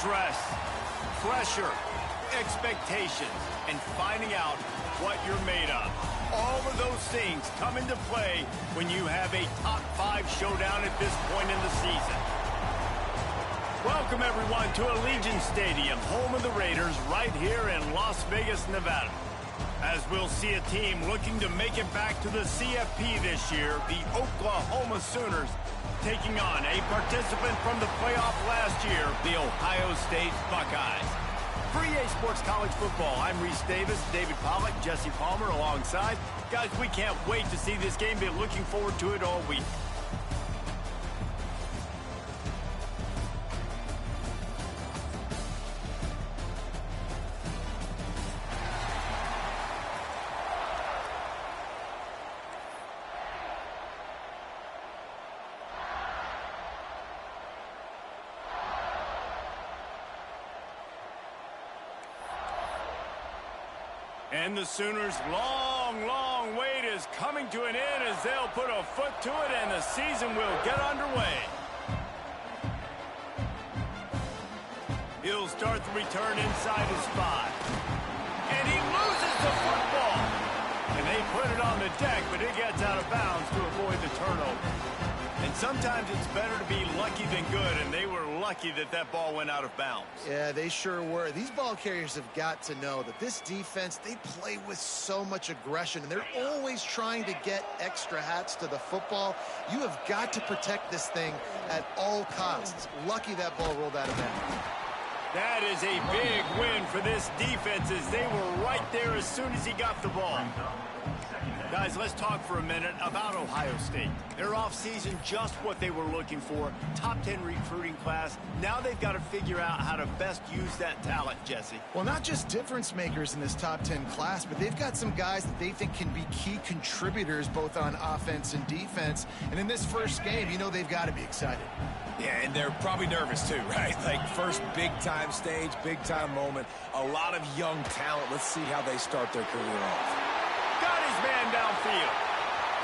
Stress, pressure, expectations, and finding out what you're made of. All of those things come into play when you have a top 5 showdown at this point in the season. Welcome, everyone, to Allegiant Stadium, home of the Raiders, right here in Las Vegas, Nevada. As we'll see a team looking to make it back to the CFP this year, the Oklahoma Sooners taking on a participant from the playoff last year, the Ohio State Buckeyes. For EA Sports College Football, I'm Reese Davis, David Pollack, Jesse Palmer alongside. Guys, we can't wait to see this game. Been looking forward to it all week. And the Sooners' long wait is coming to an end as they'll put a foot to it and the season will get underway. He'll start the return inside his spot. And he loses the football. And they put it on the deck, but it gets out of bounds to avoid the turnover. And sometimes it's better to be lucky than good, and they were lucky that that ball went out of bounds. Yeah, they sure were. These ball carriers have got to know that this defense, they play with so much aggression, and they're always trying to get extra hats to the football. You have got to protect this thing at all costs. Lucky that ball rolled out of bounds. That is a big win for this defense as they were right there as soon as he got the ball. Guys, let's talk for a minute about Ohio State. Their offseason, just what they were looking for. Top 10 recruiting class. Now they've got to figure out how to best use that talent, Jesse. Well, not just difference makers in this top 10 class, but they've got some guys that they think can be key contributors both on offense and defense. And in this first game, you know they've got to be excited. Yeah, and they're probably nervous too, right? Like first big-time stage, big-time moment. A lot of young talent. Let's see how they start their career off. Got his man downfield.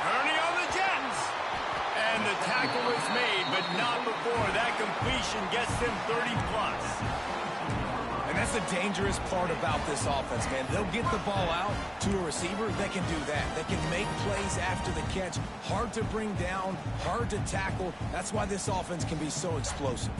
Turning on the Jets. And the tackle is made, but not before that completion gets them 30-plus. And that's the dangerous part about this offense, man. They'll get the ball out to a receiver that can do that. That can make plays after the catch. Hard to bring down, hard to tackle. That's why this offense can be so explosive.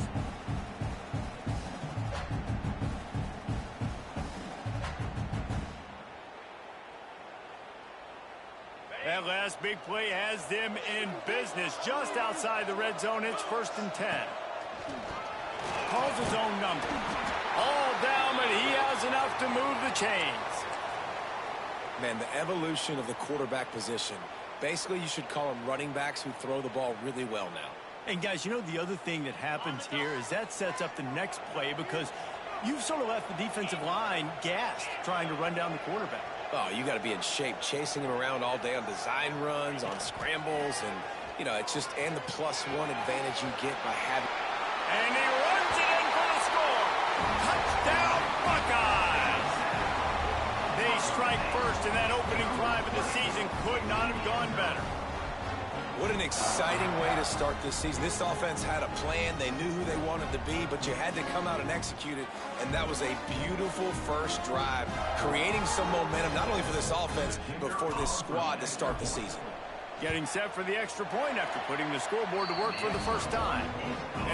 That last big play has them in business. Just outside the red zone, it's 1st and 10. Calls his own number. All down, but he has enough to move the chains. Man, the evolution of the quarterback position. Basically, you should call them running backs who throw the ball really well now. And guys, you know the other thing that happens here is that sets up the next play because you've sort of left the defensive line gassed trying to run down the quarterback. Oh, you got to be in shape, chasing him around all day on design runs, on scrambles, and, you know, it's just, and the +1 advantage you get by having. And he runs it in for the score. Touchdown, Buckeyes. They strike first, and that opening drive of the season could not have gone better. What an exciting way to start this season. This offense had a plan. They knew who they wanted to be, but you had to come out and execute it, and that was a beautiful first drive, creating some momentum, not only for this offense, but for this squad to start the season. Getting set for the extra point after putting the scoreboard to work for the first time.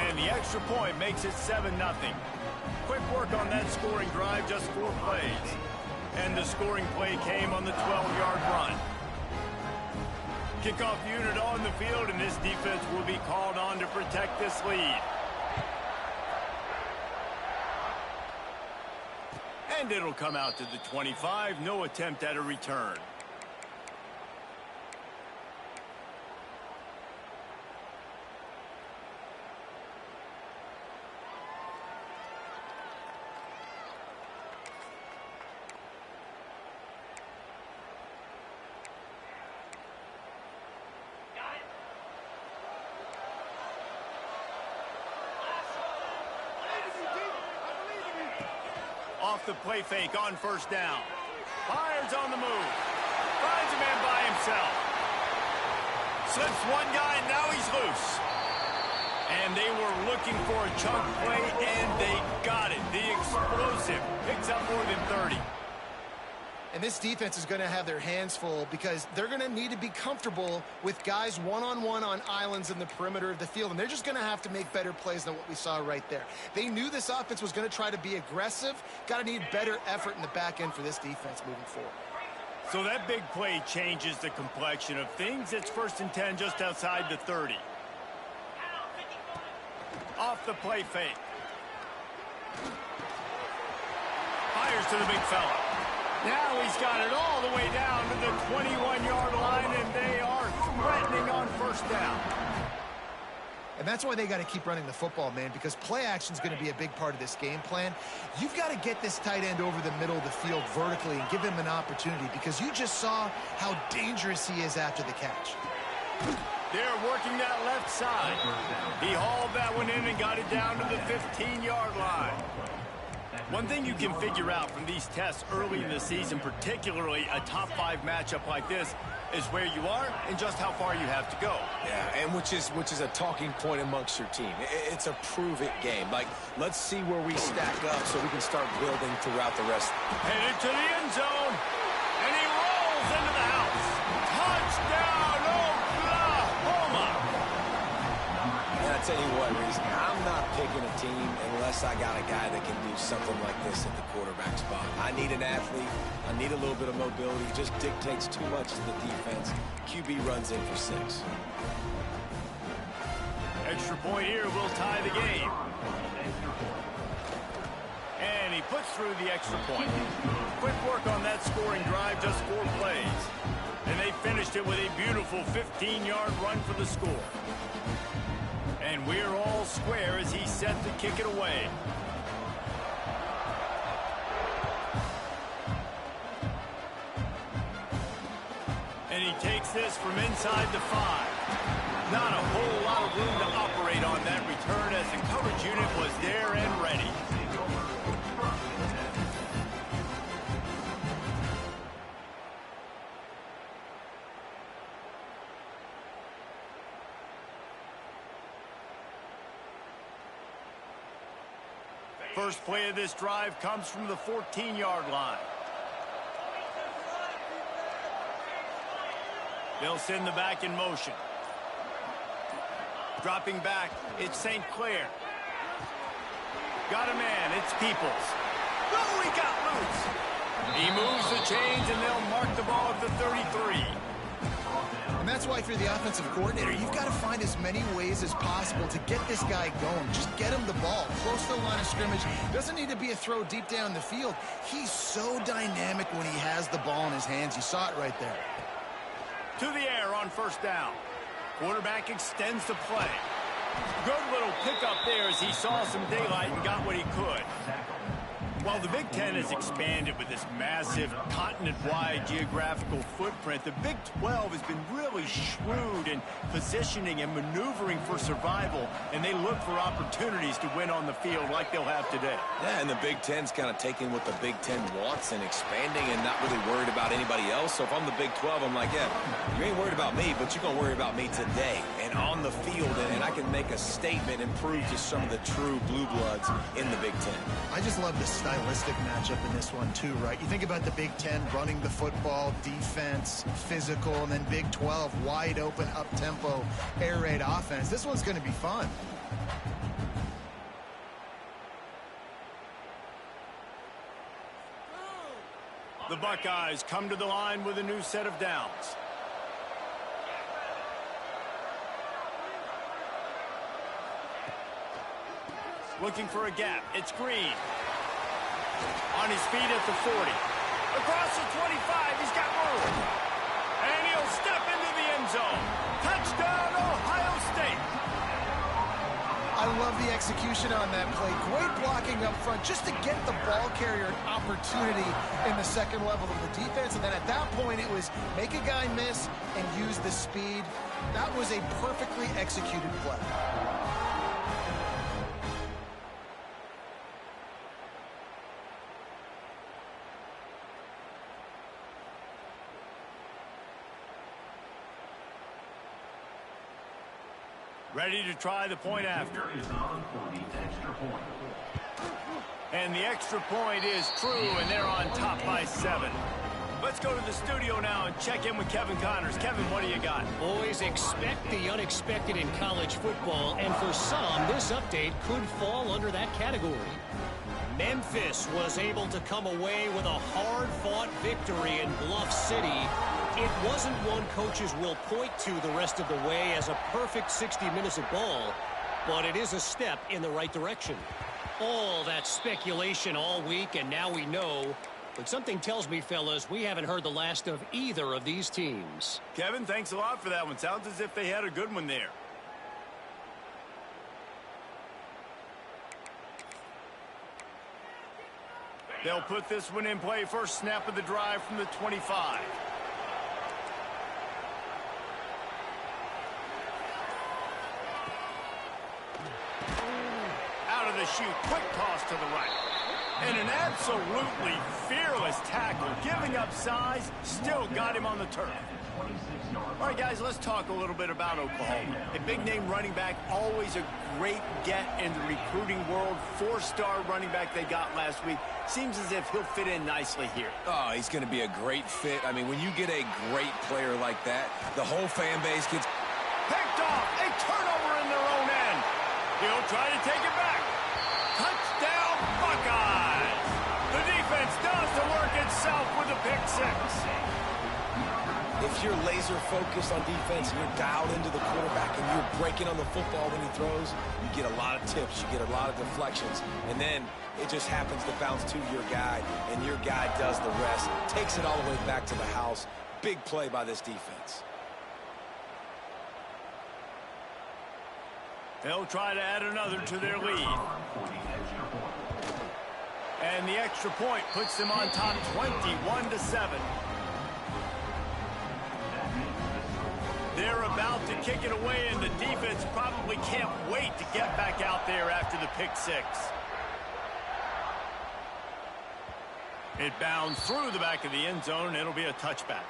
And the extra point makes it 7-0. Quick work on that scoring drive, just 4 plays. And the scoring play came on the 12-yard run. Kickoff unit on the field, and this defense will be called on to protect this lead. And it'll come out to the 25. No attempt at a return. Off the play fake on 1st down. Fires on the move. Finds a man by himself. Slips one guy, and now he's loose. And they were looking for a chunk play, and they got it. The explosive picks up more than 30. And this defense is going to have their hands full because they're going to need to be comfortable with guys one-on-one on islands in the perimeter of the field. And they're just going to have to make better plays than what we saw right there. They knew this offense was going to try to be aggressive. Got to need better effort in the back end for this defense moving forward. So that big play changes the complexion of things. It's 1st and 10 just outside the 30. Off the play fake. Fires to the big fella. Now he's got it all the way down to the 21-yard line, and they are threatening on 1st down. And that's why they got to keep running the football, man, because play action is going to be a big part of this game plan. You've got to get this tight end over the middle of the field vertically and give him an opportunity because you just saw how dangerous he is after the catch. They're working that left side. He hauled that one in and got it down to the 15-yard line. One thing you can figure out from these tests early in the season, particularly a top 5 matchup like this, is where you are and just how far you have to go. Yeah, and which is a talking point amongst your team. It's a prove-it game. Like, let's see where we stack up so we can start building throughout the rest. Headed to the end zone, and he rolls into the house. Touchdown, Oklahoma! And I tell you what, Reese, I'm not picking a team unless I got a guy that can do something like this at the quarterback spot. I need an athlete. I need a little bit of mobility. It just dictates too much to the defense. QB runs in for 6. Extra point here will tie the game. And he puts through the extra point. Quick work on that scoring drive, just 4 plays. And they finished it with a beautiful 15-yard run for the score. And we're all square as he's set to kick it away. And he takes this from inside the 5. Not a whole lot of room to operate on that return as the coverage unit was there and ready. First play of this drive comes from the 14-yard line. They'll send the back in motion. Dropping back, it's St. Clair. Got a man, it's Peoples. Oh, he got loose. He moves the chains, and they'll mark the ball at the 33. And that's why if you're the offensive coordinator, you've got to find as many ways as possible to get this guy going. Just get him the ball close to the line of scrimmage. Doesn't need to be a throw deep down the field. He's so dynamic when he has the ball in his hands. You saw it right there. To the air on 1st down. Quarterback extends the play. Good little pickup there as he saw some daylight and got what he could. While the Big Ten has expanded with this massive continent-wide geographical footprint, the Big 12 has been really shrewd in positioning and maneuvering for survival, and they look for opportunities to win on the field like they'll have today. Yeah, and the Big Ten's kind of taking what the Big Ten wants and expanding and not really worried about anybody else. So if I'm the Big 12, I'm like, yeah, you ain't worried about me, but you're going to worry about me today and on the field, and I can make a statement and prove to some of the true blue bloods in the Big Ten. I just love the stylistic matchup in this one too, right? You think about the Big Ten running the football, defense, physical, and then Big 12 wide open, up-tempo, air raid offense. This one's going to be fun. The Buckeyes come to the line with a new set of downs. Looking for a gap. It's Green. On his feet at the 40. Across the 25, he's got room. And he'll step into the end zone. Touchdown, Ohio State. I love the execution on that play. Great blocking up front just to get the ball carrier an opportunity in the second level of the defense. And then at that point, it was make a guy miss and use the speed. That was a perfectly executed play. Ready to try the point after. And the extra point is true, and they're on top by 7. Let's go to the studio now and check in with Kevin Connors. Kevin, what do you got? Boys, expect the unexpected in college football, and for some, this update could fall under that category. Memphis was able to come away with a hard-fought victory in Bluff City. It wasn't one coaches will point to the rest of the way as a perfect 60 minutes of ball, but it is a step in the right direction. All that speculation all week, and now we know. But something tells me, fellas, we haven't heard the last of either of these teams. Kevin, thanks a lot for that one. Sounds as if they had a good one there. They'll put this one in play. First snap of the drive from the 25. Out of the chute, quick toss to the right. And an absolutely fearless tackle, giving up size, still got him on the turf. All right, guys, let's talk a little bit about Oklahoma. A big-name running back, always a great get in the recruiting world. 4-star running back they got last week. Seems as if he'll fit in nicely here. Oh, he's going to be a great fit. I mean, when you get a great player like that, the whole fan base gets picked off. A turnover in their own end. He'll try to take it back. Touchdown, Buckeyes. The defense does the work itself with a pick 6. If you're laser focused on defense and you're dialed into the quarterback and you're breaking on the football when he throws, you get a lot of tips, you get a lot of deflections, and then it just happens to bounce to your guy, and your guy does the rest, takes it all the way back to the house. Big play by this defense. They'll try to add another to their lead. And the extra point puts them on top 21-7. They're about to kick it away, and the defense probably can't wait to get back out there after the pick 6. It bounds through the back of the end zone, and it'll be a touchback.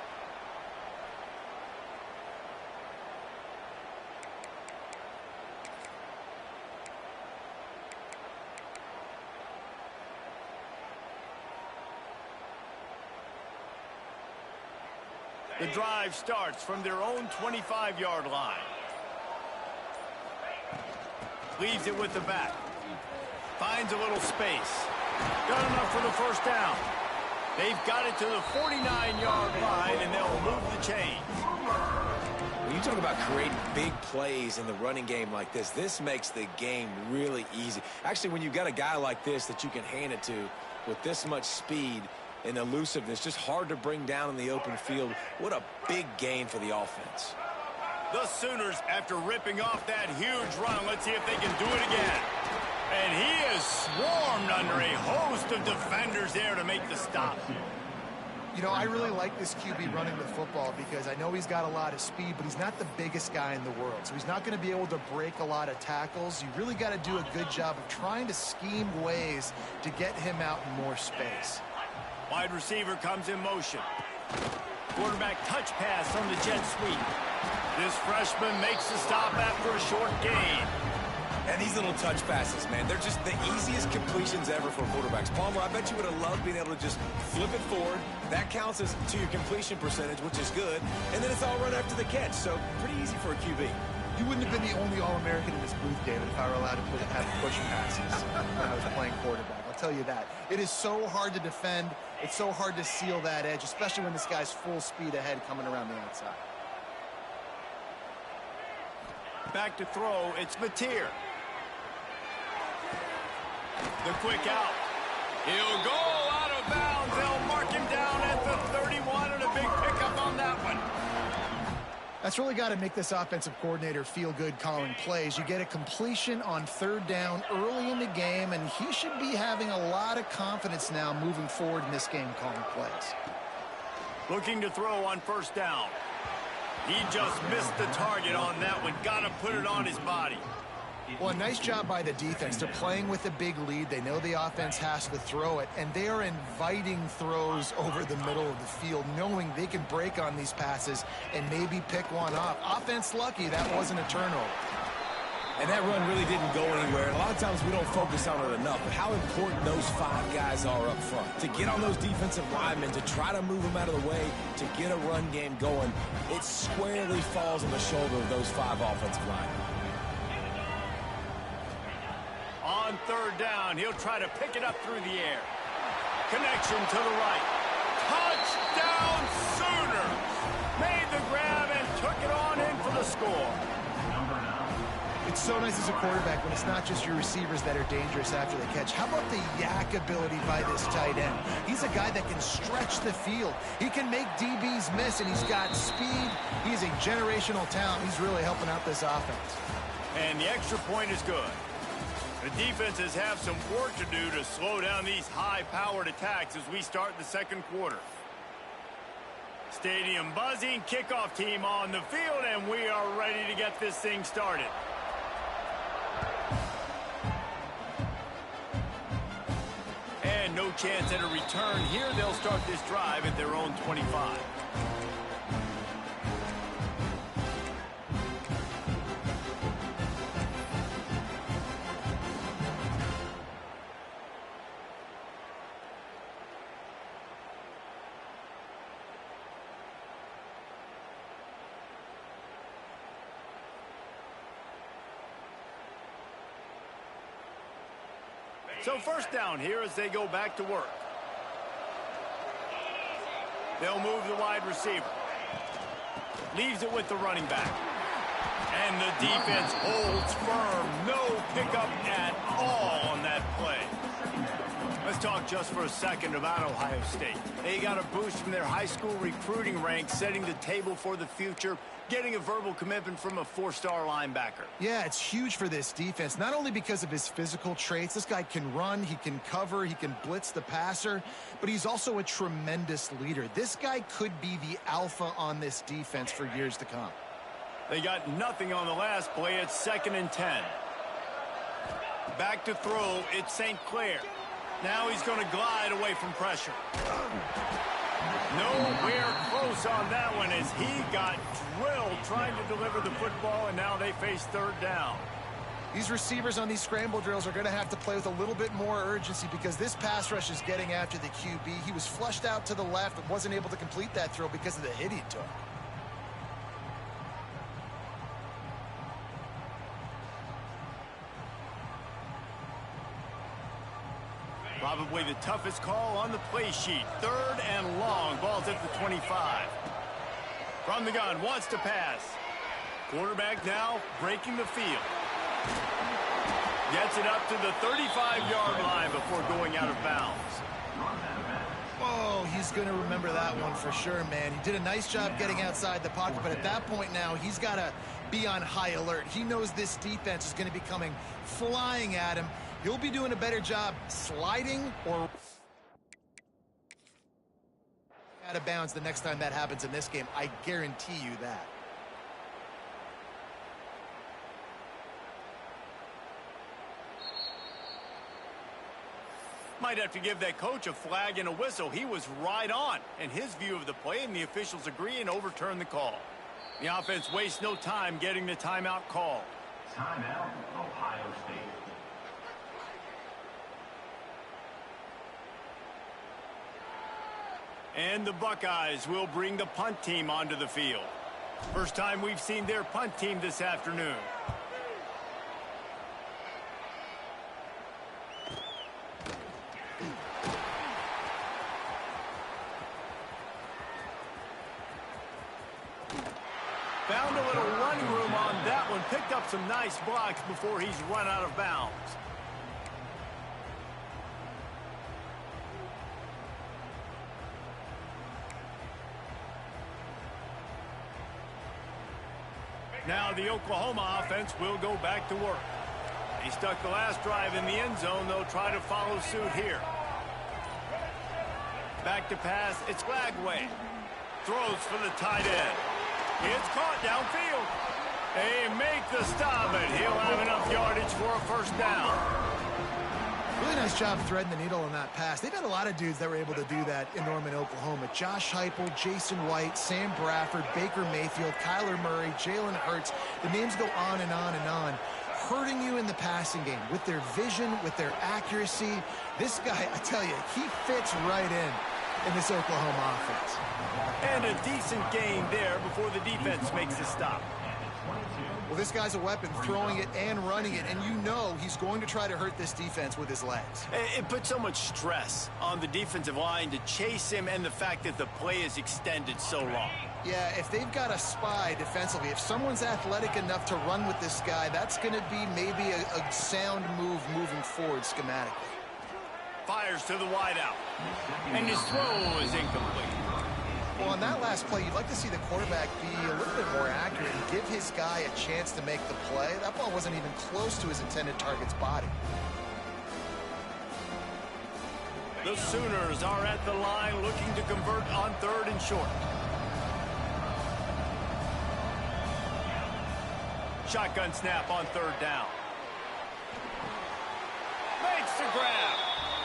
The drive starts from their own 25-yard line. Leaves it with the back. Finds a little space. Got enough for the first down. They've got it to the 49-yard line, and they'll move the chains. When you talk about creating big plays in the running game like this makes the game really easy. Actually, when you've got a guy like this that you can hand it to with this much speed and elusiveness, just hard to bring down in the open field. What a big gain for the offense. The Sooners, after ripping off that huge run, let's see if they can do it again. And he is swarmed under a host of defenders there to make the stop. You know, I really like this QB running the football because I know he's got a lot of speed, but he's not the biggest guy in the world. So he's not going to be able to break a lot of tackles. You really got to do a good job of trying to scheme ways to get him out in more space. Wide receiver comes in motion. Quarterback touch pass on the jet sweep. This freshman makes the stop after a short gain. And these little touch passes, man, they're just the easiest completions ever for quarterbacks. Palmer, I bet you would have loved being able to just flip it forward. That counts as to your completion percentage, which is good. And then it's all run after the catch, so pretty easy for a QB. You wouldn't have been the only All-American in this booth, David, if I were allowed to have push passes when I was playing quarterback. I'll tell you that. It is so hard to defend. It's so hard to seal that edge, especially when this guy's full speed ahead coming around the outside. Back to throw, it's Mateer. The quick out. He'll go out of bounds. They'll mark him down at the 31, and a big pickup on that one. That's really got to make this offensive coordinator feel good calling plays. You get a completion on third down early in the game, and he should be having a lot of confidence now moving forward in this game calling plays. Looking to throw on first down. He just missed the target on that one. Got to put it on his body. Well, a nice job by the defense. They're playing with a big lead. They know the offense has to throw it, and they are inviting throws over the middle of the field, knowing they can break on these passes and maybe pick one off. Offense lucky that wasn't a turnover. And that run really didn't go anywhere. And a lot of times we don't focus on it enough, but how important those 5 guys are up front. To get on those defensive linemen, to try to move them out of the way, to get a run game going, it squarely falls on the shoulder of those 5 offensive linemen. On third down, he'll try to pick it up through the air. Connection to the right. Touchdown Sooners! Made the grab and took it on in for the score. It's so nice as a quarterback when it's not just your receivers that are dangerous after the catch. How about the yak ability by this tight end? He's a guy that can stretch the field. He can make DBs miss, and he's got speed. He's a generational talent. He's really helping out this offense. And the extra point is good. The defenses have some work to do to slow down these high-powered attacks as we start the second quarter. Stadium buzzing, kickoff team on the field, and we are ready to get this thing started. And no chance at a return here. They'll start this drive at their own 25. So first down here as they go back to work. They'll move the wide receiver. Leaves it with the running back. And the defense holds firm. No pickup at all on that play. Let's talk just for a second about Ohio State. They got a boost from their high school recruiting ranks, setting the table for the future, getting a verbal commitment from a 4-star linebacker. Yeah, it's huge for this defense, not only because of his physical traits. This guy can run, he can cover, he can blitz the passer, but he's also a tremendous leader. This guy could be the alpha on this defense for years to come. They got nothing on the last play. It's 2nd and 10. Back to throw. It's St. Clair. Now he's going to glide away from pressure. Nowhere close on that one as he got drilled trying to deliver the football, and now they face third down. These receivers on these scramble drills are going to have to play with a little bit more urgency because this pass rush is getting after the QB. He was flushed out to the left but wasn't able to complete that throw because of the hit he took. Probably the toughest call on the play sheet. 3rd and long. Ball's at the 25. From the gun, wants to pass. Quarterback now breaking the field. Gets it up to the 35-yard line before going out of bounds. Oh, he's going to remember that one for sure, man. He did a nice job getting outside the pocket, but at that point now, he's got to be on high alert. He knows this defense is going to be coming flying at him. He'll be doing a better job sliding or out of bounds the next time that happens in this game. I guarantee you that. Might have to give that coach a flag and a whistle. He was right on in his view of the play, and the officials agree and overturn the call. The offense wastes no time getting the timeout called. Timeout, Ohio State. And the Buckeyes will bring the punt team onto the field. First time we've seen their punt team this afternoon. Found a little running room on that one. Picked up some nice blocks before he's run out of bounds. Now the Oklahoma offense will go back to work. He stuck the last drive in the end zone. They'll try to follow suit here. Back to pass. It's Lagway. Throws for the tight end. It's caught downfield. They make the stop, and he'll have enough yardage for a first down. Really nice job threading the needle on that pass. They've had a lot of dudes that were able to do that in Norman, Oklahoma. Josh Heupel, Jason White, Sam Bradford, Baker Mayfield, Kyler Murray, Jalen Hurts. The names go on and on and on. hurting you in the passing game with their vision, with their accuracy. This guy, I tell you, he fits right in this Oklahoma offense. And a decent gain there before the defense makes a stop. Well, this guy's a weapon, throwing it and running it, and you know he's going to try to hurt this defense with his legs. It puts so much stress on the defensive line to chase him, and the fact that the play is extended so long. Yeah, if they've got a spy defensively, if someone's athletic enough to run with this guy, that's going to be maybe a sound move moving forward schematically. Fires to the wideout, and his throw is incomplete. Well, on that last play, you'd like to see the quarterback be a little bit more accurate and give his guy a chance to make the play. That ball wasn't even close to his intended target's body. The Sooners are at the line looking to convert on 3rd and short. Shotgun snap on 3rd down. Makes the grab.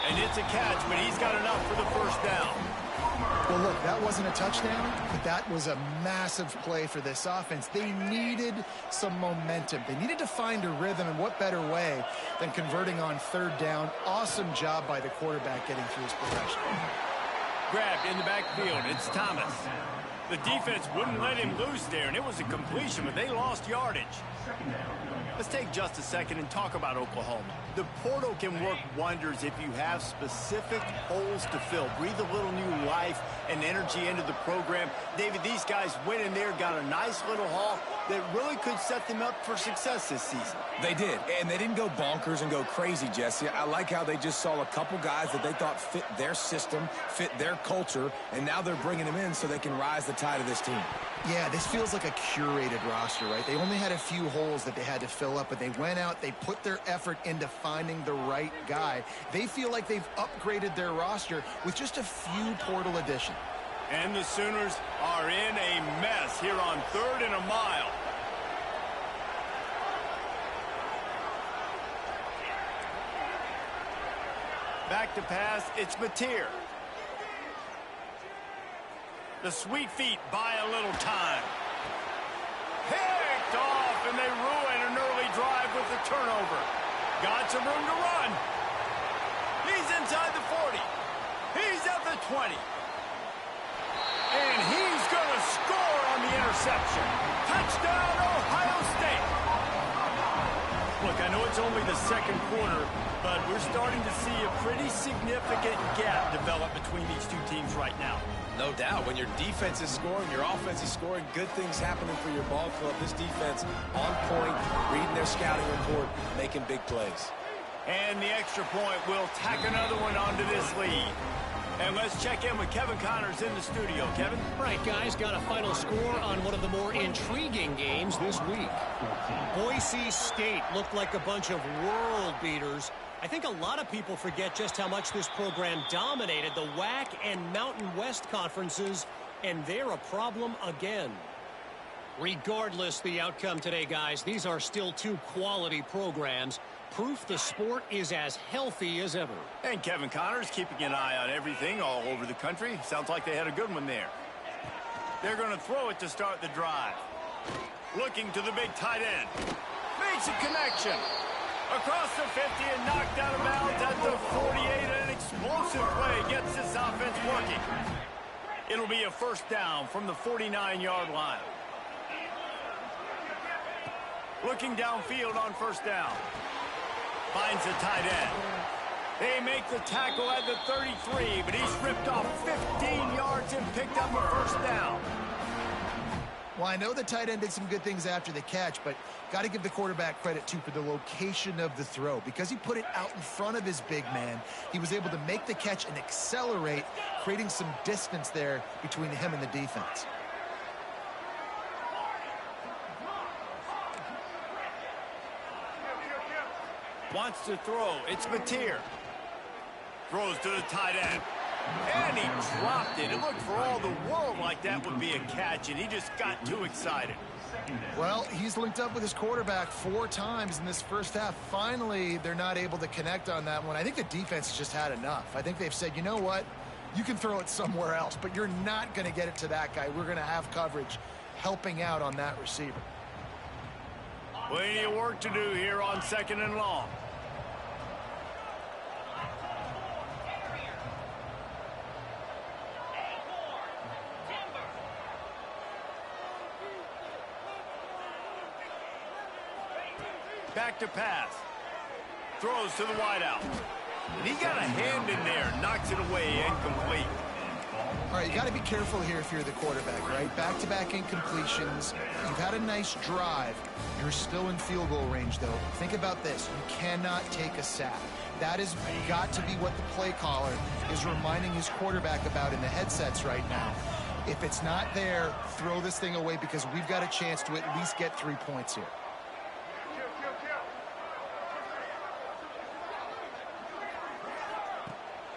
And it's a catch, but he's got enough for the 1st down. Well, look, that wasn't a touchdown, but that was a massive play for this offense. They needed some momentum. They needed to find a rhythm, and what better way than converting on 3rd down. Awesome job by the quarterback getting through his progression. Grabbed in the backfield. It's Thomas. The defense wouldn't let him loose there, and it was a completion, but they lost yardage. Let's take just a second and talk about Oklahoma. The portal can work wonders if you have specific holes to fill. Breathe a little new life and energy into the program. David, these guys went in there, got a nice little haul that really could set them up for success this season. They did, and they didn't go bonkers and go crazy, Jesse. I like how they just saw a couple guys that they thought fit their system, fit their culture, and now they're bringing them in so they can rise the tide of this team. Yeah, this feels like a curated roster, right? They only had a few holes that they had to fill up, but they went out, they put their effort into finding the right guy. They feel like they've upgraded their roster with just a few portal additions. And the Sooners are in a mess here on 3rd and a mile. Back to pass, it's Mateer. The sweet feet buy a little time. Picked off, and they ruin an early drive with the turnover. Got some room to run. He's inside the 40. He's at the 20. And he's going to score on the interception. Touchdown, Ohio State. Look, I know it's only the 2nd quarter, but we're starting to see a pretty significant gap develop between these two teams right now. No doubt. When your defense is scoring, your offense is scoring, good things happening for your ball club. This defense on point, reading their scouting report, making big plays. And the extra point will tack another one onto this lead. And let's check in with Kevin Connors in the studio. Kevin? Right, guys, got a final score on one of the more intriguing games this week. Boise State looked like a bunch of world beaters. I think a lot of people forget just how much this program dominated the WAC and Mountain West conferences, and they're a problem again. Regardless the outcome today, guys, these are still two quality programs. Proof the sport is as healthy as ever. And Kevin Connors keeping an eye on everything all over the country. Sounds like they had a good one there. They're going to throw it to start the drive. Looking to the big tight end. Makes a connection. Across the 50 and knocked out of bounds at the 48. An explosive play gets this offense working. It'll be a 1st down from the 49-yard line. Looking downfield on 1st down. Finds the tight end. They make the tackle at the 33, but he's ripped off 15 yards and picked up a 1st down. Well, I know the tight end did some good things after the catch, but got to give the quarterback credit, too, for the location of the throw. Because he put it out in front of his big man, he was able to make the catch and accelerate, creating some distance there between him and the defense. Wants to throw. It's Mateer. Throws to the tight end. And he dropped it. It looked for all the world like that would be a catch, and he just got too excited. Well, he's linked up with his quarterback 4 times in this 1st half. Finally, they're not able to connect on that one. I think the defense has just had enough. I think they've said, you know what? You can throw it somewhere else, but you're not going to get it to that guy. We're going to have coverage helping out on that receiver. Plenty of work to do here on 2nd and long. Back to pass. Throws to the wideout. And he got a hand in there. Knocks it away. Incomplete. All right, you got to be careful here if you're the quarterback, right? Back-to-back incompletions. You've had a nice drive. You're still in field goal range, though. Think about this. You cannot take a sack. That has got to be what the play caller is reminding his quarterback about in the headsets right now. If it's not there, throw this thing away because we've got a chance to at least get 3 points here.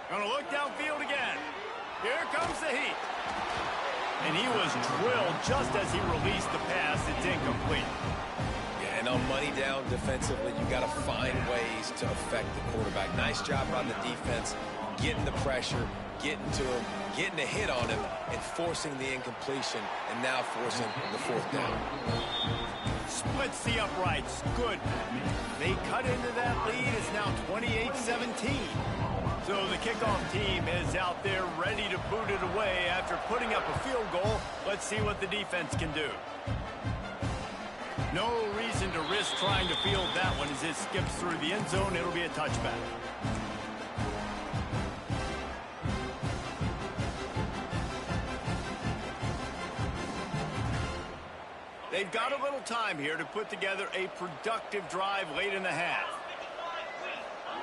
Gonna look downfield again. Here comes the heat. And he was drilled just as he released the pass. It's incomplete. Yeah, and on money down defensively, you got to find ways to affect the quarterback. Nice job on the defense, getting the pressure, getting to him, getting a hit on him, and forcing the incompletion, and now forcing the 4th down. Splits the uprights. Good. They cut into that lead. It's now 28-17. So the kickoff team is out there ready to boot it away after putting up a field goal. Let's see what the defense can do. No reason to risk trying to field that one as it skips through the end zone. It'll be a touchback. They've got a little time here to put together a productive drive late in the half.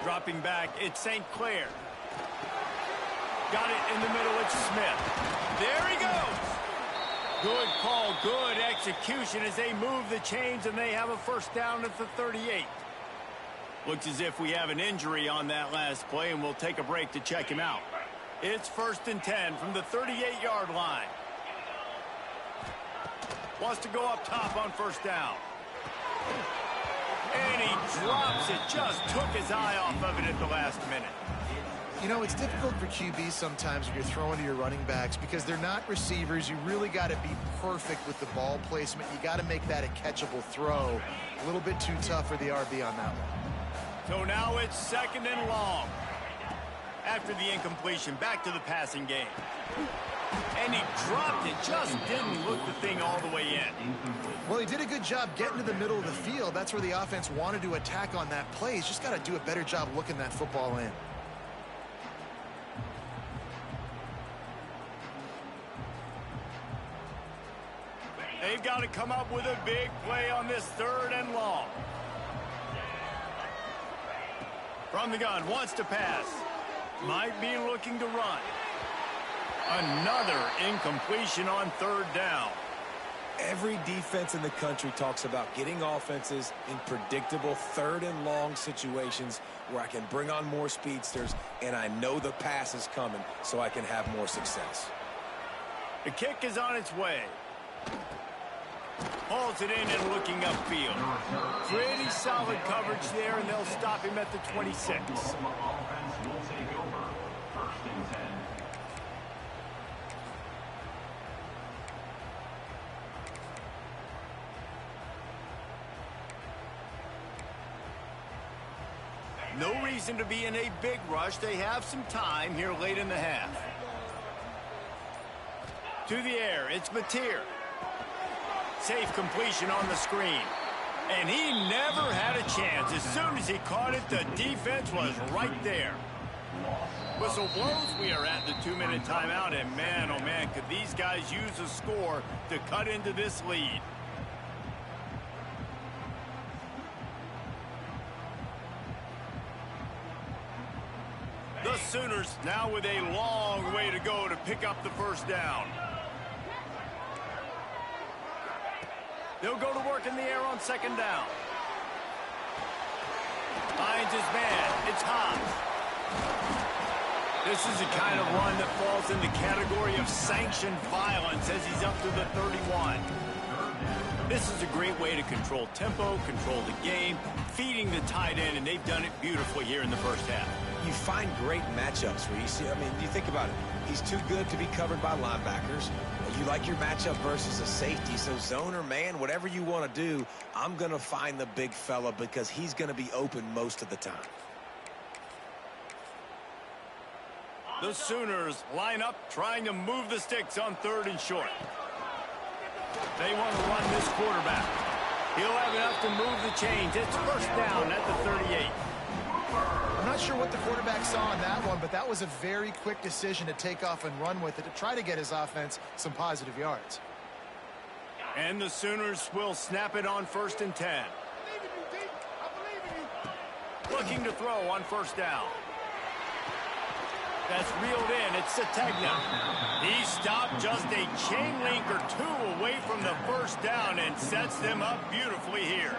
Dropping back, it's St. Clair. Got it in the middle, it's Smith. There he goes. Good call, good execution as they move the chains and they have a 1st down at the 38. Looks as if we have an injury on that last play and we'll take a break to check him out. It's 1st and 10 from the 38-yard line. Wants to go up top on 1st down. And he drops it. Just took his eye off of it at the last minute. You know, it's difficult for QB sometimes when you're throwing to your running backs because they're not receivers. You really got to be perfect with the ball placement. You got to make that a catchable throw. A little bit too tough for the RB on that one. So now it's 2nd and long. After the incompletion, back to the passing game. And he dropped it. Just didn't look the thing all the way in. Well, he did a good job getting to the middle of the field. That's where the offense wanted to attack on that play. He's just got to do a better job looking that football in. They've got to come up with a big play on this 3rd and long. From the gun, wants to pass. Might be looking to run. Another incompletion on 3rd down. Every defense in the country talks about getting offenses in predictable 3rd and long situations where I can bring on more speedsters and I know the pass is coming so I can have more success. The kick is on its way. Hauls it in and looking upfield. Pretty solid coverage there, and they'll stop him at the 26. No reason to be in a big rush. They have some time here late in the half. To the air, it's Mateer. Safe completion on the screen. And he never had a chance. As soon as he caught it, the defense was right there. Whistle blows. We are at the 2-minute timeout. And man, oh man, could these guys use a score to cut into this lead. The Sooners now with a long way to go to pick up the 1st down. They'll go to work in the air on 2nd down. Finds his man. It's Hobbs. This is the kind of run that falls in the category of sanctioned violence as he's up to the 31. This is a great way to control tempo, control the game, feeding the tight end, and they've done it beautifully here in the 1st half. You find great matchups where you see, I mean, you think about it. He's too good to be covered by linebackers. You like your matchup versus a safety, so zone or man, whatever you want to do, I'm going to find the big fella because he's going to be open most of the time. The Sooners line up trying to move the sticks on 3rd and short. They want to run this quarterback. He'll have enough to move the chains. It's 1st down at the 38. I'm not sure what the quarterback saw on that one, but that was a very quick decision to take off and run with it to try to get his offense some positive yards. And the Sooners will snap it on 1st and 10. Looking to throw on 1st down. That's reeled in. It's Sategna. He stopped just a chain link or 2 away from the 1st down and sets them up beautifully here.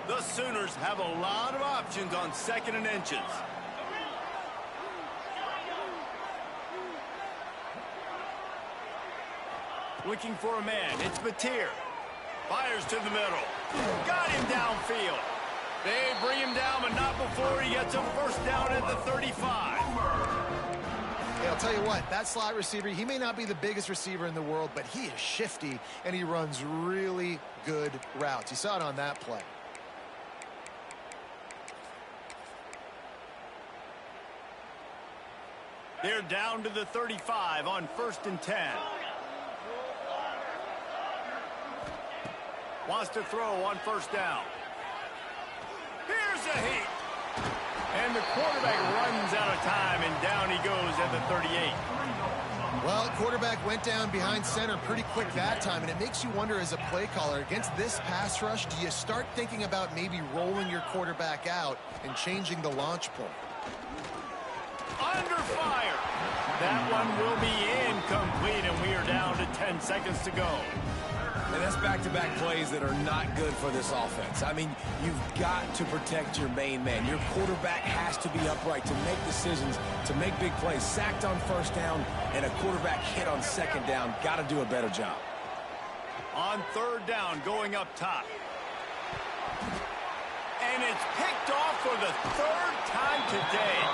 The Sooners have a lot of options on 2nd and inches. Looking for a man. It's Mateer. Fires to the middle. Got him downfield. They bring him down, but not before he gets a 1st down at the 35. Hey, I'll tell you what, that slot receiver, he may not be the biggest receiver in the world, but he is shifty, and he runs really good routes. You saw it on that play. They're down to the 35 on 1st and 10. Wants to throw on 1st down. Here's a heat. And the quarterback runs out of time, and down he goes at the 38. Well, quarterback went down behind center pretty quick that time, and it makes you wonder as a play caller, against this pass rush, do you start thinking about maybe rolling your quarterback out and changing the launch point? Under fire. That one will be incomplete, and we are down to 10 seconds to go. And that's back-to-back plays that are not good for this offense. I mean, you've got to protect your main man. Your quarterback has to be upright to make decisions, to make big plays. Sacked on 1st down and a quarterback hit on 2nd down. Got to do a better job. On 3rd down, going up top. And it's picked off for the 3rd time today.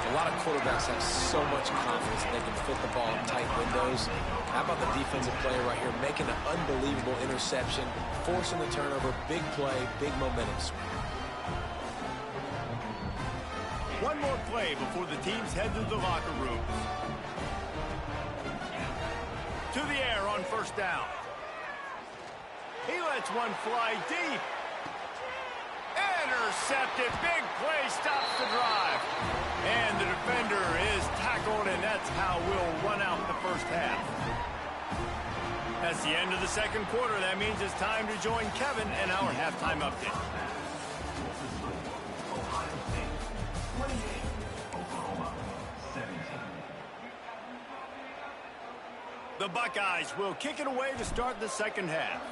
A lot of quarterbacks have so much confidence they can fit the ball in tight windows. How about the defensive player right here making an unbelievable interception, forcing the turnover, big play, big momentum swing. One more play before the teams head to the locker rooms. To the air on 1st down. He lets one fly deep. Intercepted. Big play stops the drive. And the defender is tackled, and that's how we'll run out the 1st half. That's the end of the 2nd quarter. That means it's time to join Kevin and our halftime update. The Buckeyes will kick it away to start the 2nd half.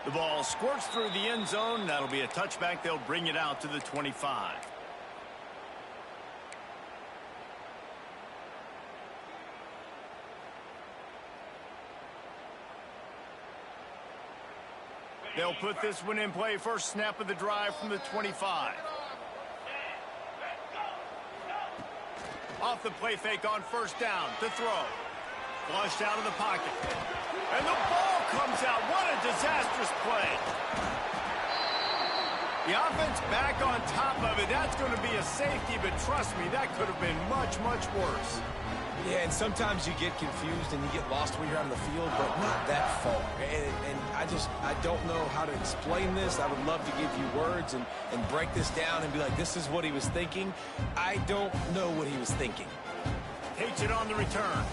The ball squirts through the end zone. That'll be a touchback. They'll bring it out to the 25. They'll put this one in play. First snap of the drive from the 25. Off the play fake on 1st down to throw. Flushed out of the pocket. And the ball comes out. What a disastrous play. The offense back on top of it. That's going to be a safety, but trust me, that could have been much, much worse. Yeah, and sometimes you get confused and you get lost when you're out of the field, but not that far. And I don't know how to explain this. I would love to give you words and break this down and be like, this is what he was thinking. I don't know what he was thinking. Takes it on the return.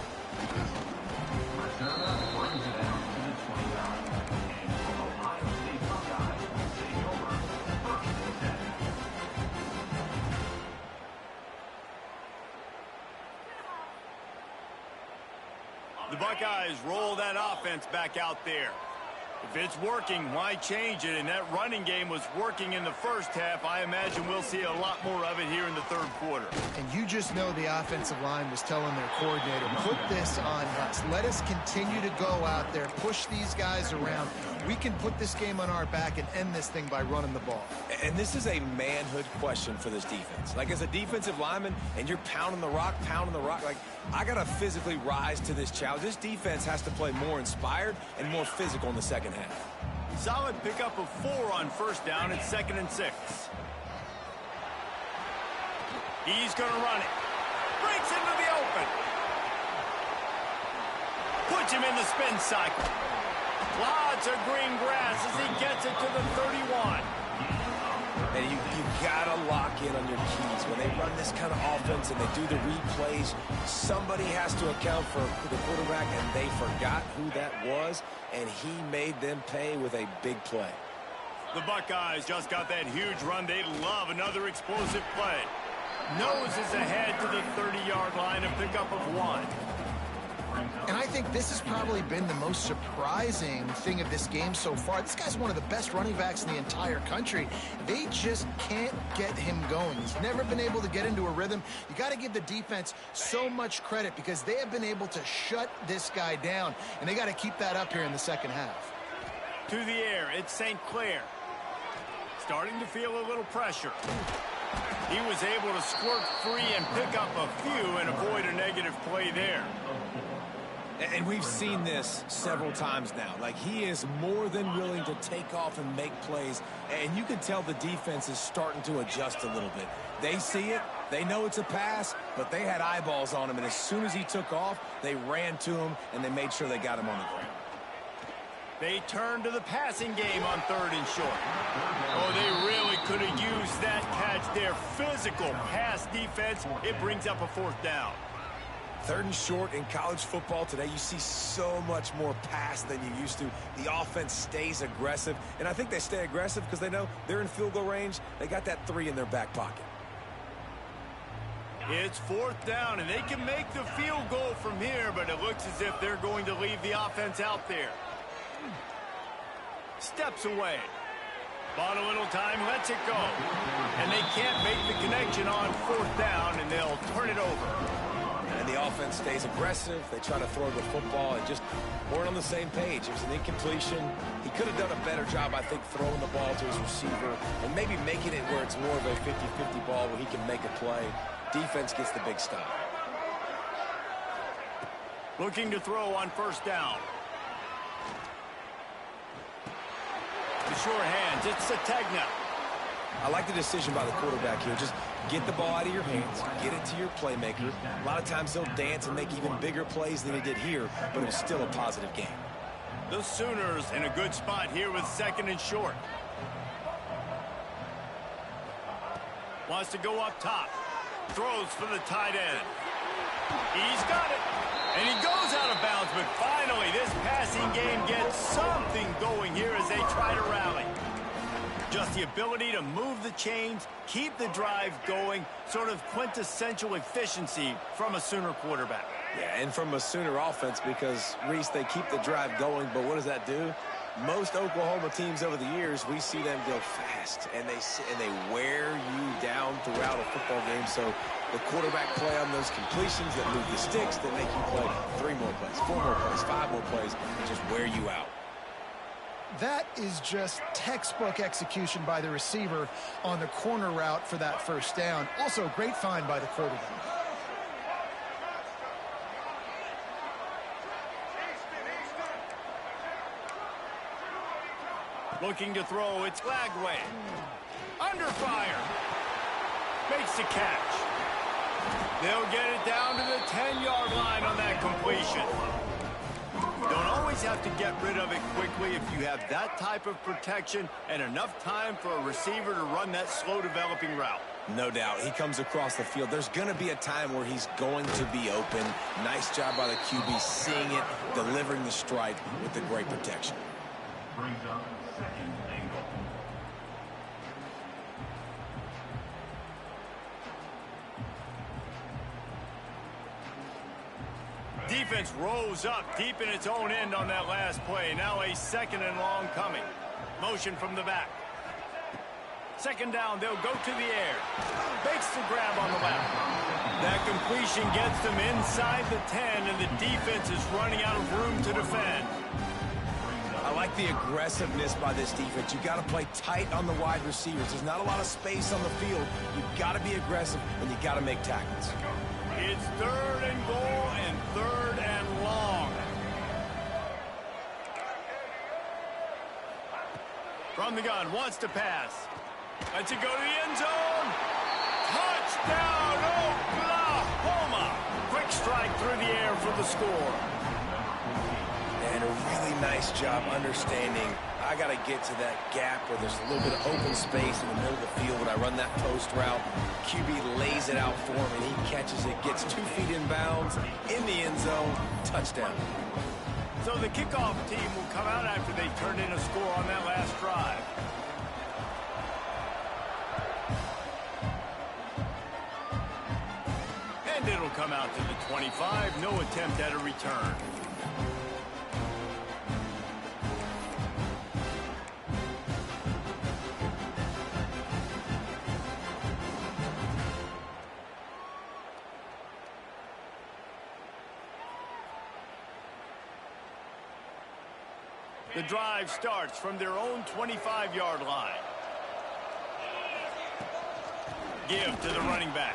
The Buckeyes roll that offense back out there. If it's working, why change it? And that running game was working in the 1st half. I imagine we'll see a lot more of it here in the 3rd quarter. And you just know the offensive line was telling their coordinator, put this on us. Let us continue to go out there, push these guys around. we can put this game on our back and end this thing by running the ball. And this is a manhood question for this defense. Like, as a defensive lineman, and you're pounding the rock, like, I got to physically rise to this challenge. This defense has to play more inspired and more physical in the second half. Solid pickup of 4 on first down. It's 2nd and 6. He's going to run it. Breaks into the open. Puts him in the spin cycle. Lots of green grass as he gets it to the 31. And you got to lock in on your keys. When they run this kind of offense and they do the replays, somebody has to account for the quarterback, and they forgot who that was, and he made them pay with a big play. The Buckeyes just got that huge run. They love another explosive play. Noses ahead to the 30-yard line, a pickup of 1. And I think this has probably been the most surprising thing of this game so far. This guy's one of the best running backs in the entire country. They just can't get him going. He's never been able to get into a rhythm. You got to give the defense so much credit because they have been able to shut this guy down, and they got to keep that up here in the second half. To the air, it's St. Clair. Starting to feel a little pressure. He was able to squirt free and pick up a few and avoid a negative play there. And we've seen this several times now. Like, he is more than willing to take off and make plays. And you can tell the defense is starting to adjust a little bit. They see it. They know it's a pass, but they had eyeballs on him. And as soon as he took off, they ran to him, and they made sure they got him on the ground. They turned to the passing game on 3rd and short. Oh, they really could have used that catch there. Physical pass defense. It brings up a 4th down. 3rd and short in college football today, you see so much more pass than you used to. The offense stays aggressive, and I think they stay aggressive because they know they're in field goal range. They got that 3 in their back pocket. It's 4th down, and they can make the field goal from here, but it looks as if they're going to leave the offense out there. Steps away. Bought a little time, lets it go. And they can't make the connection on 4th down, and they'll turn it over. And the offense stays aggressive. They try to throw the football and just weren't on the same page. It was an incompletion. He could have done a better job, I think, throwing the ball to his receiver and maybe making it where it's more of a 50-50 ball where he can make a play. Defense gets the big stop. Looking to throw on 1st down. The short hands, it's Sategna. I like the decision by the quarterback here. Just get the ball out of your hands, get it to your playmaker. A lot of times he'll dance and make even bigger plays than he did here, but it was still a positive game. The Sooners in a good spot here with 2nd and short. Wants to go up top. Throws for the tight end. He's got it. And he goes out of bounds, but finally this passing game gets something going here as they try to rally. Just the ability to move the chains, keep the drive going, sort of quintessential efficiency from a Sooner quarterback. Yeah, and from a Sooner offense because, Reese, they keep the drive going, but what does that do? Most Oklahoma teams over the years, we see them go fast, and they wear you down throughout a football game. So the quarterback play on those completions that move the sticks, that make you play 3 more plays, 4 more plays, 5 more plays, and just wear you out. That is just textbook execution by the receiver on the corner route for that 1st down. Also, great find by the quarterback. Looking to throw, it's Lagway. Under fire. Makes the catch. They'll get it down to the 10-yard line on that completion. Don't always have to get rid of it quickly if you have that type of protection and enough time for a receiver to run that slow-developing route. No doubt. He comes across the field. There's going to be a time where he's going to be open. Nice job by the QB seeing it, delivering the strike with the great protection. Brings up 2nd and goal. Defense rose up deep in its own end on that last play. Now a 2nd and long coming. Motion from the back. 2nd down, they'll go to the air. Makes the grab on the left. That completion gets them inside the 10, and the defense is running out of room to defend. I like like the aggressiveness by this defense. You got to play tight on the wide receivers. There's not a lot of space on the field. You've got to be aggressive, and you got to make tackles. It's 3rd and goal and 3rd and long. From the gun, wants to pass. Lets it go to the end zone. Touchdown, Oklahoma! Quick strike through the air for the score. And a really nice job understanding I got to get to that gap where there's a little bit of open space in the middle of the field when I run that post route. QB lays it out for him, and he catches it, gets 2 feet in bounds, in the end zone, touchdown. So the kickoff team will come out after they turned in a score on that last drive. And it'll come out to the 25. No attempt at a return. The drive starts from their own 25-yard line. Give to the running back.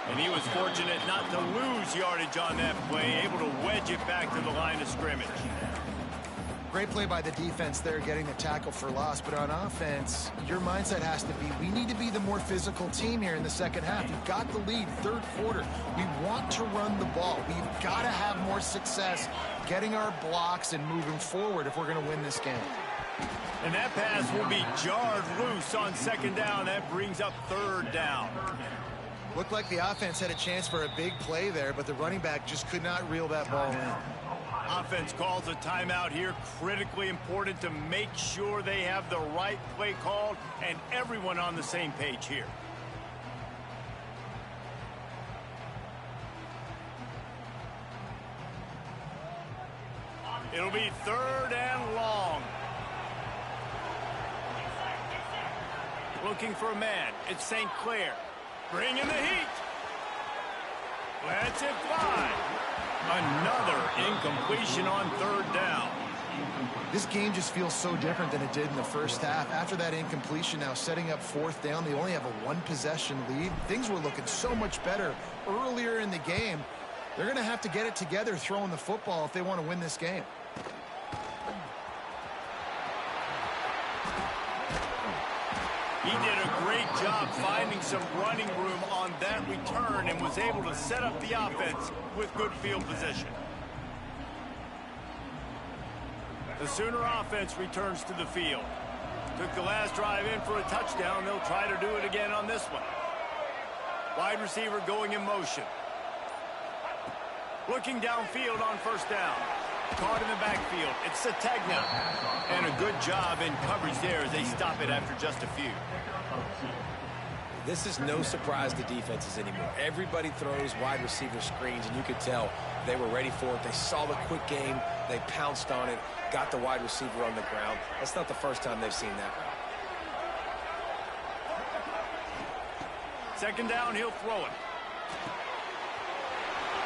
And he was fortunate not to lose yardage on that play, able to wedge it back to the line of scrimmage. Great play by the defense there, getting the tackle for loss. But on offense, your mindset has to be, we need to be the more physical team here in the second half. We've got the lead, 3rd quarter. We want to run the ball. We've got to have more success getting our blocks and moving forward if we're going to win this game. And that pass will be jarred loose on 2nd down. That brings up 3rd down. Looked like the offense had a chance for a big play there, but the running back just could not reel that ball in. Offense calls a timeout here. Critically important to make sure they have the right play called and everyone on the same page here. It'll be 3rd and long. Looking for a man. It's St. Clair. Bringing the heat. Lets it fly. Another incompletion on 3rd down. This game just feels so different than it did in the first half. After that incompletion, now setting up 4th down, they only have a 1-possession lead. Things were looking so much better earlier in the game. They're going to have to get it together throwing the football if they want to win this game. He did a great job finding some running room on that return and was able to set up the offense with good field position. The Sooner offense returns to the field. Took the last drive in for a touchdown. They'll try to do it again on this one. Wide receiver going in motion. Looking downfield on 1st down. Caught in the backfield. It's Sategna. And a good job in coverage there as they stop it after just a few. This is no surprise to defenses anymore. Everybody throws wide receiver screens, and you could tell they were ready for it. They saw the quick game. They pounced on it, got the wide receiver on the ground. That's not the first time they've seen that route. 2nd down, he'll throw it.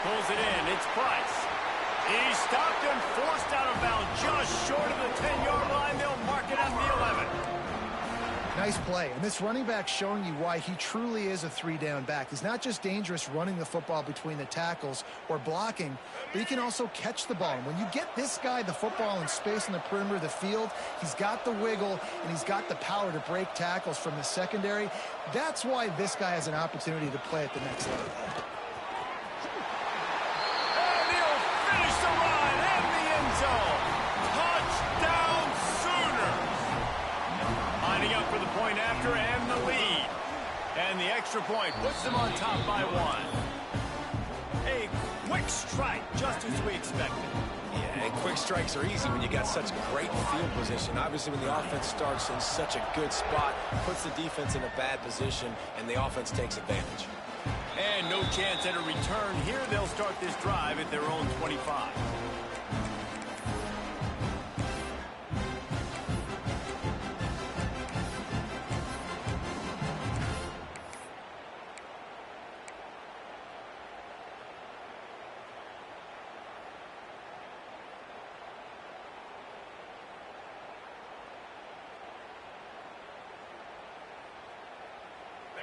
Pulls it in. It's Price. He stopped and forced out of bounds just short of the 10-yard line. They'll mark it at the 11. Nice play. And this running back showing you why he truly is a 3-down back. He's not just dangerous running the football between the tackles or blocking, but he can also catch the ball. And when you get this guy the football in space in the perimeter of the field, he's got the wiggle and he's got the power to break tackles from the secondary. That's why this guy has an opportunity to play at the next level. For the point after and the lead. And the extra point puts them on top by 1. A quick strike, just as we expected. Yeah, and quick strikes are easy when you got such great field position. Obviously, when the offense starts in such a good spot, puts the defense in a bad position, and the offense takes advantage. And no chance at a return here. They'll start this drive at their own 25.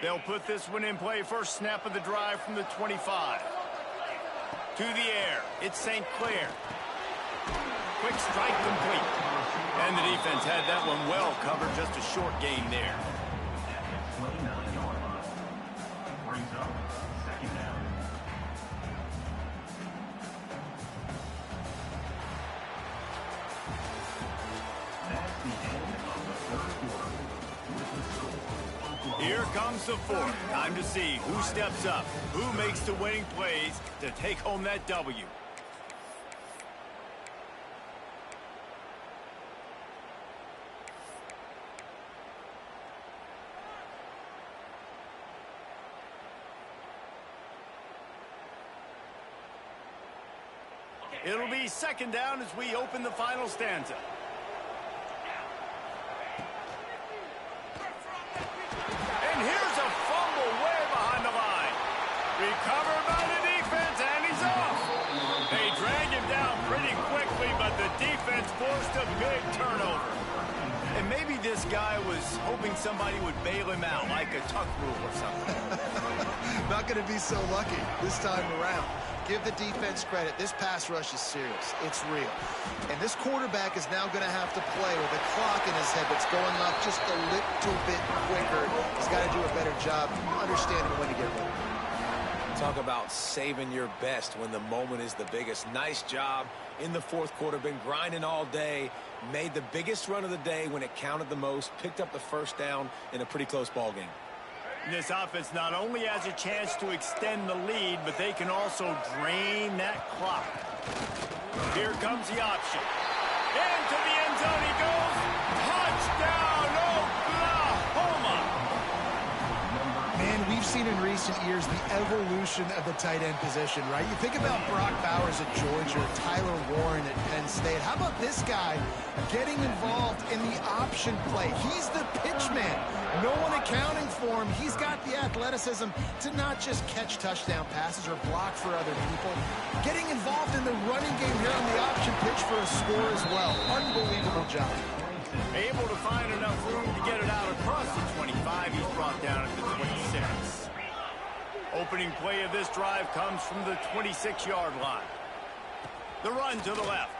They'll put this one in play. First snap of the drive from the 25. To the air. It's St. Clair. Quick strike complete. And the defense had that one well covered. Just a short gain there. 29-yard line. Brings up second down. That's the end of the third quarter. With the score, Here comes the fourth. Time to see who steps up, who makes the winning plays to take home that W. It'll be second down as we open the final stanza. And here's a fumble way behind the line. Recovered by the defense, and he's off. They drag him down pretty quickly, but the defense forced a big turnover. And maybe this guy was hoping somebody would bail him out, like a tuck rule or something. Not going to be so lucky this time around. Give the defense credit. This pass rush is serious. It's real. And this quarterback is now going to have to play with a clock in his head that's going off just a little bit quicker. He's got to do a better job understanding when to get ready. Talk about saving your best when the moment is the biggest. Nice job in the fourth quarter. Been grinding all day. Made the biggest run of the day when it counted the most. Picked up the first down in a pretty close ball game. This offense not only has a chance to extend the lead, but they can also drain that clock. Here comes the option. Into the end zone he goes. Touchdown, Oklahoma! Man, we've seen in recent years the evolution of the tight end position, right? You think about Brock Bowers at Georgia, Tyler Warren at Penn State. How about this guy getting involved in the option play? He's the pitch man. No one accounting for him. He's got the athleticism to not just catch touchdown passes or block for other people. Getting involved in the running game here on the option pitch for a score as well. Unbelievable job. Able to find enough room to get it out across the 25. He's brought down at the 26. Opening play of this drive comes from the 26-yard line. The run to the left.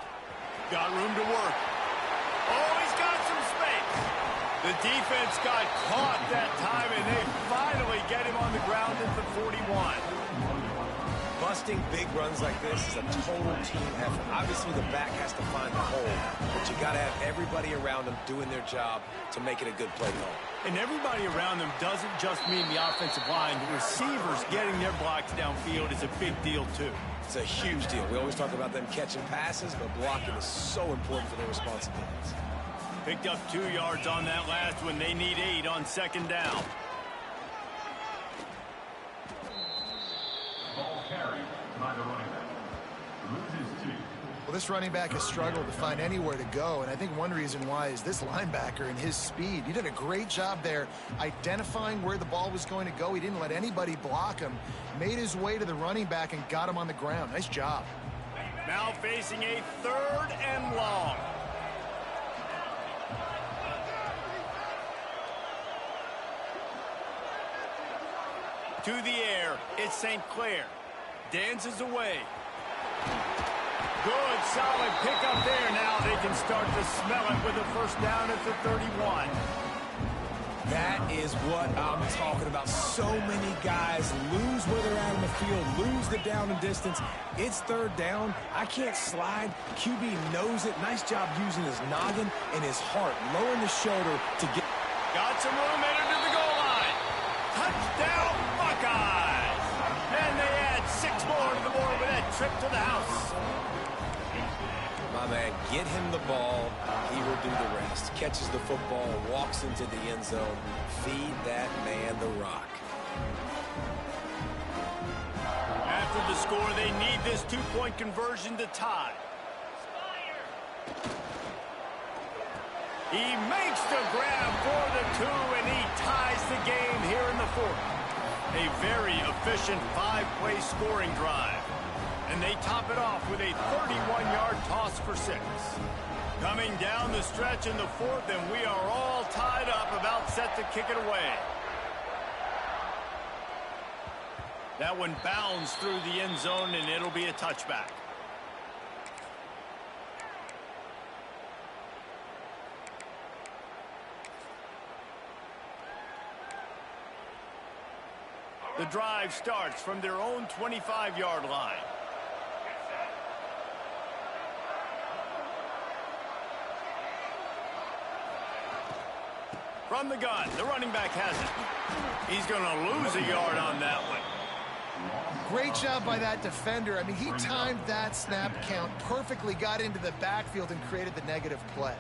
Got room to work. Oh, he's got some space. The defense got caught that time, and they finally get him on the ground at the 41. Busting big runs like this is a total team effort. Obviously, the back has to find the hole, but you got to have everybody around them doing their job to make it a good play call. And everybody around them doesn't just mean the offensive line. The receivers getting their blocks downfield is a big deal, too. It's a huge deal. We always talk about them catching passes, but blocking is so important for their responsibilities. Picked up 2 yards on that last one. They need 8 on second down. ball carried by the running back. Loses 2. Well, this running back has struggled to find anywhere to go, and I think one reason why is this linebacker and his speed. He did a great job there identifying where the ball was going to go. He didn't let anybody block him. Made his way to the running back and got him on the ground. Nice job. Now facing a 3rd and long. To the air, it's St. Clair. Dances away. Good, solid pickup there. Now they can start to smell it with a first down at the 31. That is what I'm talking about. So many guys lose where they're at in the field, lose the down and distance. It's 3rd down. I can't slide. QB knows it. Nice job using his noggin and his heart, lowering the shoulder to get. Got some room headed to the goal line. Touchdown, Buckeyes. And they add 6 more to the board with that trip to the house. My man, get him the ball. He will do the rest. Catches the football, walks into the end zone. Feed that man the rock. After the score, they need this 2-point conversion to tie. He makes the grab for the 2, and he ties the game here in the 4th. A very efficient 5-play scoring drive. And they top it off with a 31-yard toss for 6. Coming down the stretch in the 4th, and we are all tied up, about set to kick it away. That one bounds through the end zone, and it'll be a touchback. The drive starts from their own 25-yard line. From the gun, the running back has it. He's going to lose a yard on that one. Great job by that defender. I mean, he timed that snap count perfectly, got into the backfield, and created the negative play.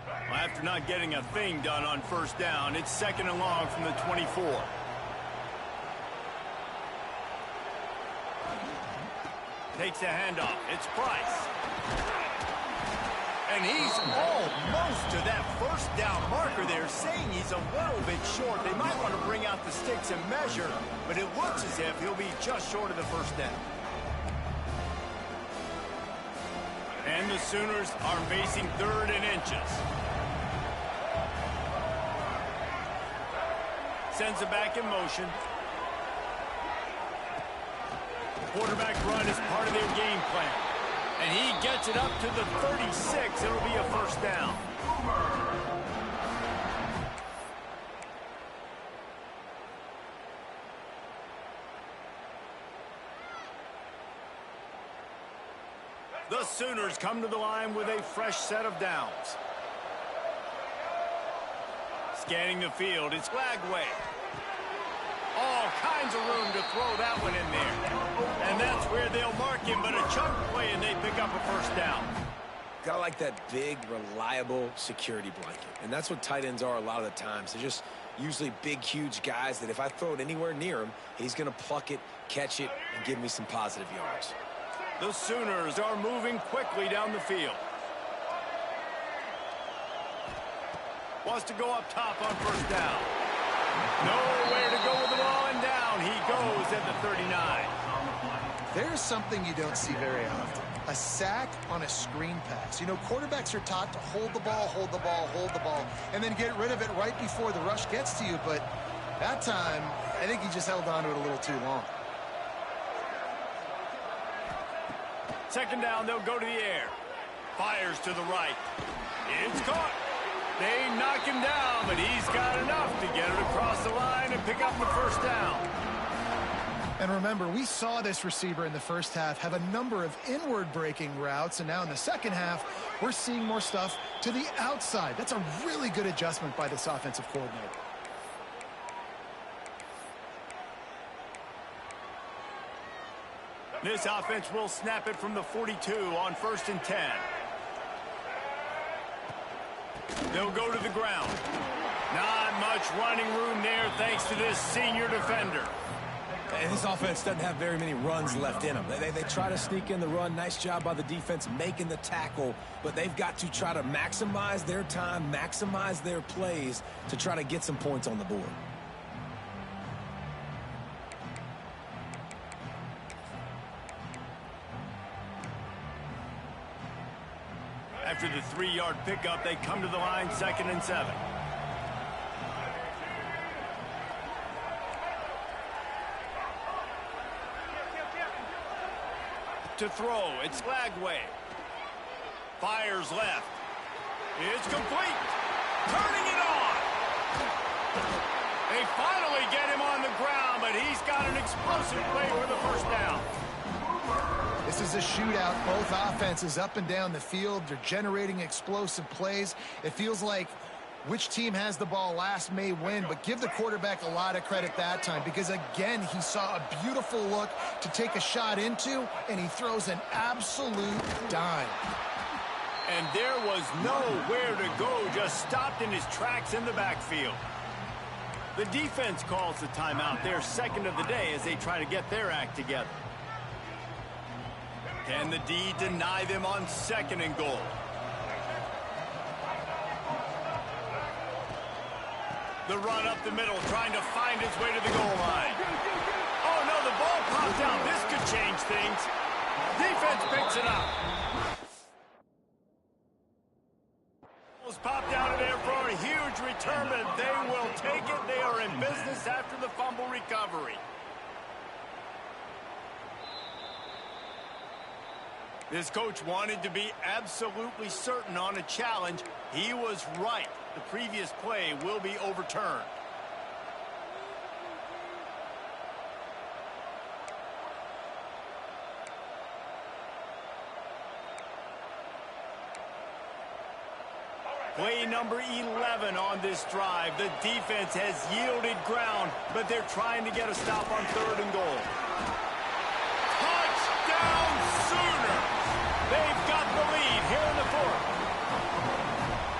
Well, after not getting a thing done on first down, it's 2nd and long from the 24. Takes a handoff. It's Price. And he's almost to that first down marker there, saying he's a little bit short. They might want to bring out the sticks and measure, but it looks as if he'll be just short of the first down. And the Sooners are facing 3rd and inches. Sends it back in motion. Quarterback run is part of their game plan. And he gets it up to the 36. It'll be a first down. The Sooners come to the line with a fresh set of downs. Scanning the field, it's Lagway. All kinds of room to throw that one in there. And that's where they'll mark him, but a chunk play, and they pick up a first down. Gotta like that big, reliable security blanket. And that's what tight ends are a lot of the times. They're just usually big, huge guys that if I throw it anywhere near him, he's going to pluck it, catch it, and give me some positive yards. The Sooners are moving quickly down the field. Wants to go up top on first down. Nowhere to go with the ball, and down he goes at the 39. There's something you don't see very often. A sack on a screen pass. You know, quarterbacks are taught to hold the ball, hold the ball, hold the ball, and then get rid of it right before the rush gets to you. But that time, I think he just held on to it a little too long. 2nd down, they'll go to the air. Fires to the right. It's caught. They knock him down, but he's got enough to get it across the line and pick up the first down. And remember, we saw this receiver in the first half have a number of inward-breaking routes, and now in the second half, we're seeing more stuff to the outside. That's a really good adjustment by this offensive coordinator. This offense will snap it from the 42 on 1st and 10. They'll go to the ground. Not much running room there thanks to this senior defender. And this offense doesn't have very many runs left in them. They try to sneak in the run. Nice job by the defense making the tackle, but they've got to try to maximize their time, maximize their plays to try to get some points on the board. After the 3-yard pickup, they come to the line, 2nd and 7. To throw, it's Lagway. Fires left. It's complete. Turning it on. They finally get him on the ground, but he's got an explosive play for the first down. This is a shootout. Both offenses up and down the field. They're generating explosive plays. It feels like which team has the ball last may win, but give the quarterback a lot of credit that time because, again, he saw a beautiful look to take a shot into, and he throws an absolute dime. And there was nowhere to go, just stopped in his tracks in the backfield. The defense calls the timeout, their 2nd of the day, as they try to get their act together. Can the D deny them on 2nd and goal? The run up the middle, trying to find his way to the goal line. Oh, no, the ball popped out. This could change things. Defense picks it up. Ball's popped out of there for a huge return, but they will take it. They are in business after the fumble recovery. This coach wanted to be absolutely certain on a challenge. He was right. The previous play will be overturned. Play number 11 on this drive. The defense has yielded ground, but they're trying to get a stop on 3rd and goal. Touchdown Sooners! They've got the lead here in the 4th.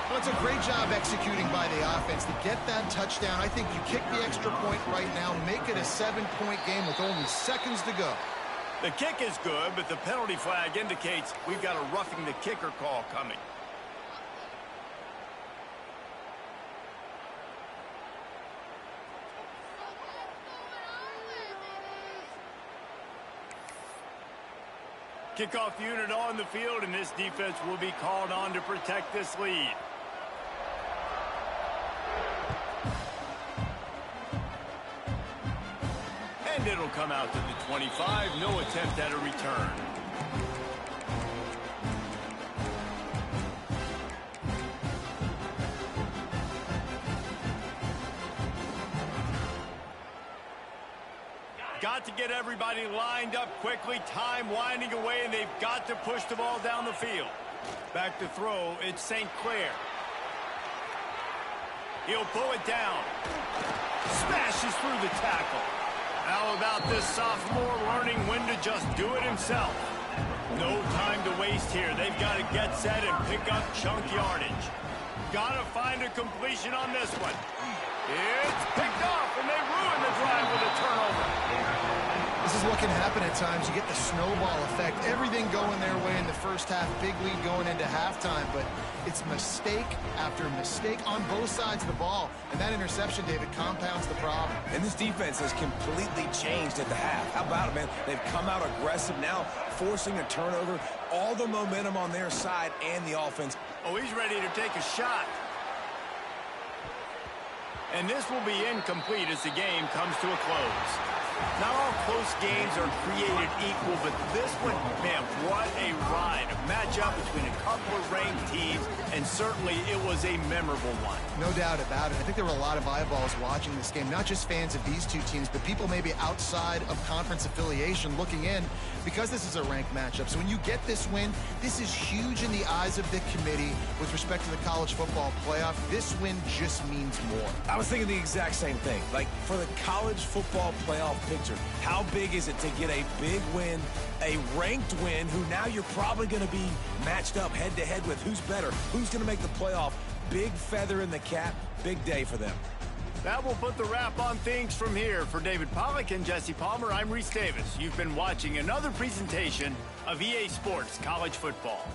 Well, it's a great job executing by the offense to get that touchdown. I think you kick the extra point right now, make it a 7-point game with only seconds to go. The kick is good, but the penalty flag indicates we've got a roughing the kicker call coming. Kickoff unit on the field, and this defense will be called on to protect this lead. And it'll come out to the 25. No attempt at a return. Got to get everybody lined up quickly. Time winding away, and they've got to push the ball down the field. Back to throw, it's St. Clair. He'll pull it down. Smashes through the tackle. How about this sophomore learning when to just do it himself? No time to waste here. They've got to get set and pick up chunk yardage. Got to find a completion on this one. It's picked off, and they ruin the drive with a turnover. This is what can happen at times. You get the snowball effect. Everything going their way in the first half. Big lead going into halftime, but it's mistake after mistake on both sides of the ball. And that interception, David, compounds the problem. And this defense has completely changed at the half. How about it, man? They've come out aggressive now, forcing a turnover. All the momentum on their side and the offense. Oh, he's ready to take a shot. And this will be incomplete as the game comes to a close. Not all close games are created equal, but this one, man, what a ride. A matchup between a couple of ranked teams, and certainly it was a memorable one. No doubt about it. I think there were a lot of eyeballs watching this game, not just fans of these two teams, but people maybe outside of conference affiliation looking in, because this is a ranked matchup. So when you get this win, this is huge in the eyes of the committee with respect to the college football playoff. This win just means more. I was thinking the exact same thing. Like, for the college football playoff picture, how big is it to get a big win, a ranked win, who now you're probably going to be matched up head-to-head with who's better, who's going to make the playoff. Big feather in the cap, big day for them. That will put the wrap on things from here. For David Pollack and Jesse Palmer, I'm Reese Davis. You've been watching another presentation of EA Sports College Football.